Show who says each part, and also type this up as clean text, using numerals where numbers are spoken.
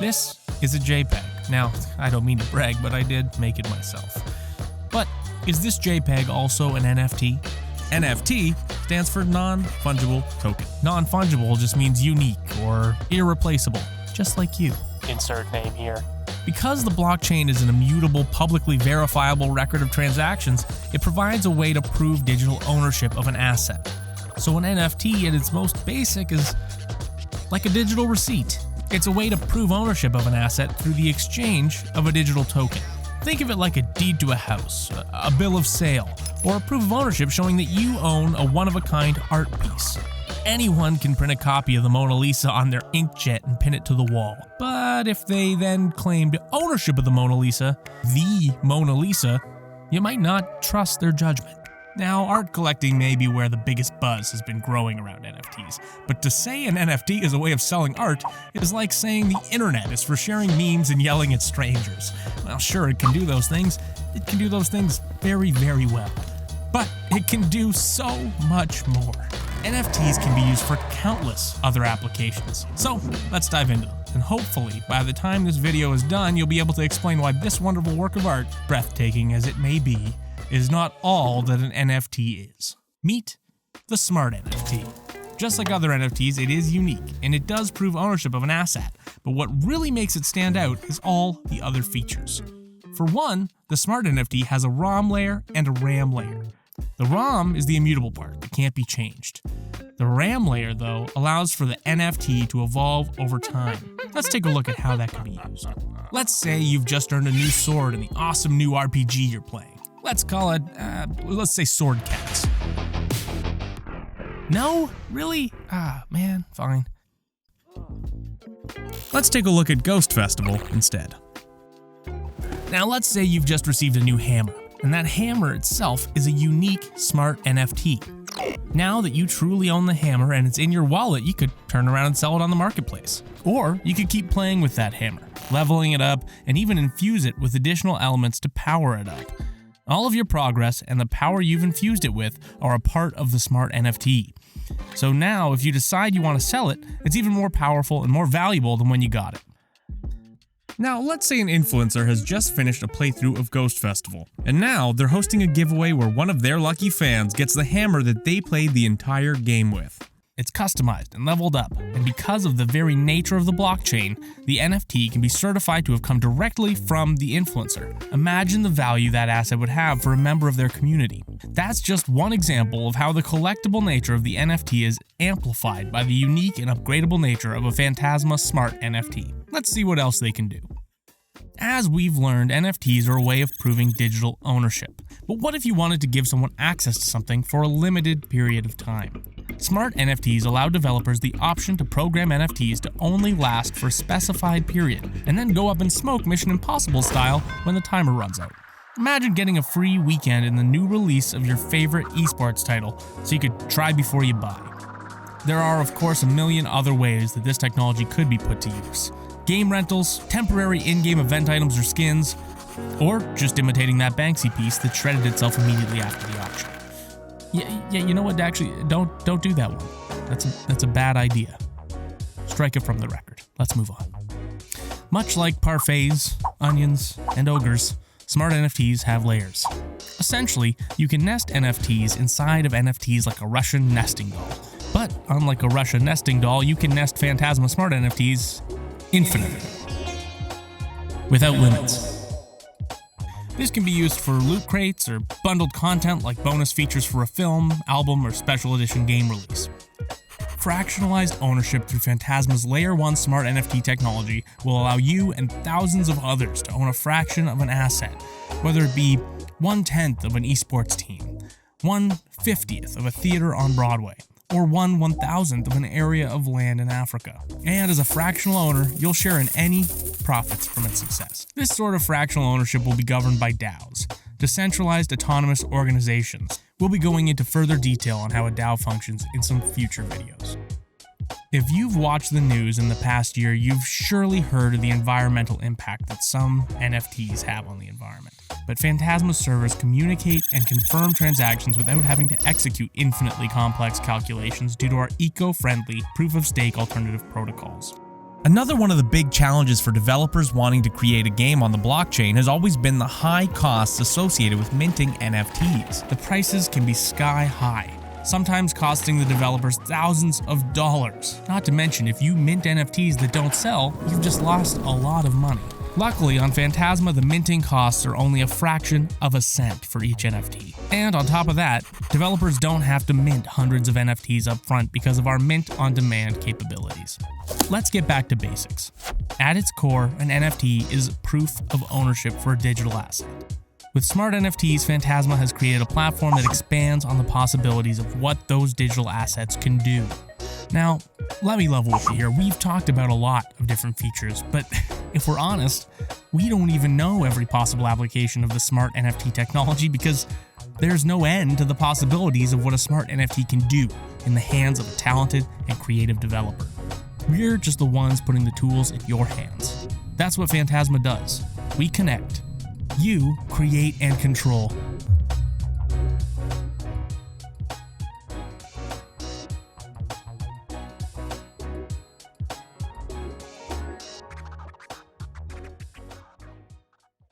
Speaker 1: This is a JPEG. Now, I don't mean to brag, but I did make it myself. But is this JPEG also an NFT? NFT stands for non-fungible token. Non-fungible just means unique or irreplaceable, just like you. Insert name here. Because the blockchain is an immutable, publicly verifiable record of transactions, it provides a way to prove digital ownership of an asset. So an NFT at its most basic is like a digital receipt. It's a way to prove ownership of an asset through the exchange of a digital token. Think of it like a deed to a house, a bill of sale, or a proof of ownership showing that you own a one-of-a-kind art piece. Anyone can print a copy of the Mona Lisa on their inkjet and pin it to the wall. But if they then claimed ownership of the Mona Lisa, you might not trust their judgment. Now, art collecting may be where the biggest buzz has been growing around NFTs, but to say an NFT is a way of selling art is like saying the internet is for sharing memes and yelling at strangers. Well, sure, it can do those things. It can do those things very, very well. But it can do so much more. NFTs can be used for countless other applications. So, let's dive into them. And hopefully, by the time this video is done, you'll be able to explain why this wonderful work of art, breathtaking as it may be, is not all that an NFT is. Meet the Smart NFT. Just like other NFTs, it is unique, and it does prove ownership of an asset, but what really makes it stand out is all the other features. For one, the Smart NFT has a ROM layer and a RAM layer. The ROM is the immutable part that can't be changed. The RAM layer, though, allows for the NFT to evolve over time. Let's take a look at how that can be used. Let's say you've just earned a new sword in the awesome new RPG you're playing. Let's call it, let's say Sword Cats. No? Really? Man, fine. Let's take a look at Ghost Festival instead. Now let's say you've just received a new hammer, and that hammer itself is a unique Smart NFT. Now that you truly own the hammer and it's in your wallet, you could turn around and sell it on the marketplace. Or you could keep playing with that hammer, leveling it up, and even infuse it with additional elements to power it up. All of your progress and the power you've infused it with are a part of the Smart NFT. So now, if you decide you want to sell it, it's even more powerful and more valuable than when you got it. Now, let's say an influencer has just finished a playthrough of Ghost Festival, and now they're hosting a giveaway where one of their lucky fans gets the hammer that they played the entire game with. It's customized and leveled up, and because of the very nature of the blockchain, the NFT can be certified to have come directly from the influencer. Imagine the value that asset would have for a member of their community. That's just one example of how the collectible nature of the NFT is amplified by the unique and upgradable nature of a Phantasma Smart NFT. Let's see what else they can do. As we've learned, NFTs are a way of proving digital ownership. But what if you wanted to give someone access to something for a limited period of time? Smart NFTs allow developers the option to program NFTs to only last for a specified period, and then go up in smoke Mission Impossible style when the timer runs out. Imagine getting a free weekend in the new release of your favorite esports title, so you could try before you buy. There are, of course, a million other ways that this technology could be put to use. Game rentals, temporary in-game event items or skins, or just imitating that Banksy piece that shredded itself immediately after the auction. Yeah, you know what? Actually, don't do that one. That's a bad idea. Strike it from the record. Let's move on. Much like parfaits, onions, and ogres, Smart NFTs have layers. Essentially, you can nest NFTs inside of NFTs like a Russian nesting doll. But unlike a Russian nesting doll, you can nest Phantasma Smart NFTs infinitely, without limits. This can be used for loot crates or bundled content like bonus features for a film, album, or special edition game release. Fractionalized ownership through Phantasma's Layer 1 Smart NFT technology will allow you and thousands of others to own a fraction of an asset, whether it be 1/10 of an esports team, 1/50th of a theater on Broadway, or 1/1000th of an area of land in Africa. And as a fractional owner, you'll share in any profits from its success. This sort of fractional ownership will be governed by DAOs, decentralized autonomous organizations. We'll be going into further detail on how a DAO functions in some future videos. If you've watched the news in the past year, you've surely heard of the environmental impact that some NFTs have on the environment. But Phantasma servers communicate and confirm transactions without having to execute infinitely complex calculations due to our eco-friendly proof-of-stake alternative protocols. Another one of the big challenges for developers wanting to create a game on the blockchain has always been the high costs associated with minting NFTs. The prices can be sky high, sometimes costing the developers thousands of dollars. Not to mention, if you mint NFTs that don't sell, you've just lost a lot of money. Luckily, on Phantasma, the minting costs are only a fraction of a cent for each NFT. And on top of that, developers don't have to mint hundreds of NFTs up front because of our mint-on-demand capabilities. Let's get back to basics. At its core, an NFT is proof of ownership for a digital asset. With Smart NFTs, Phantasma has created a platform that expands on the possibilities of what those digital assets can do. Now, let me level with you here. We've talked about a lot of different features, but if we're honest, we don't even know every possible application of the Smart NFT technology because there's no end to the possibilities of what a Smart NFT can do in the hands of a talented and creative developer. We're just the ones putting the tools in your hands. That's what Phantasma does. We connect. You create and control.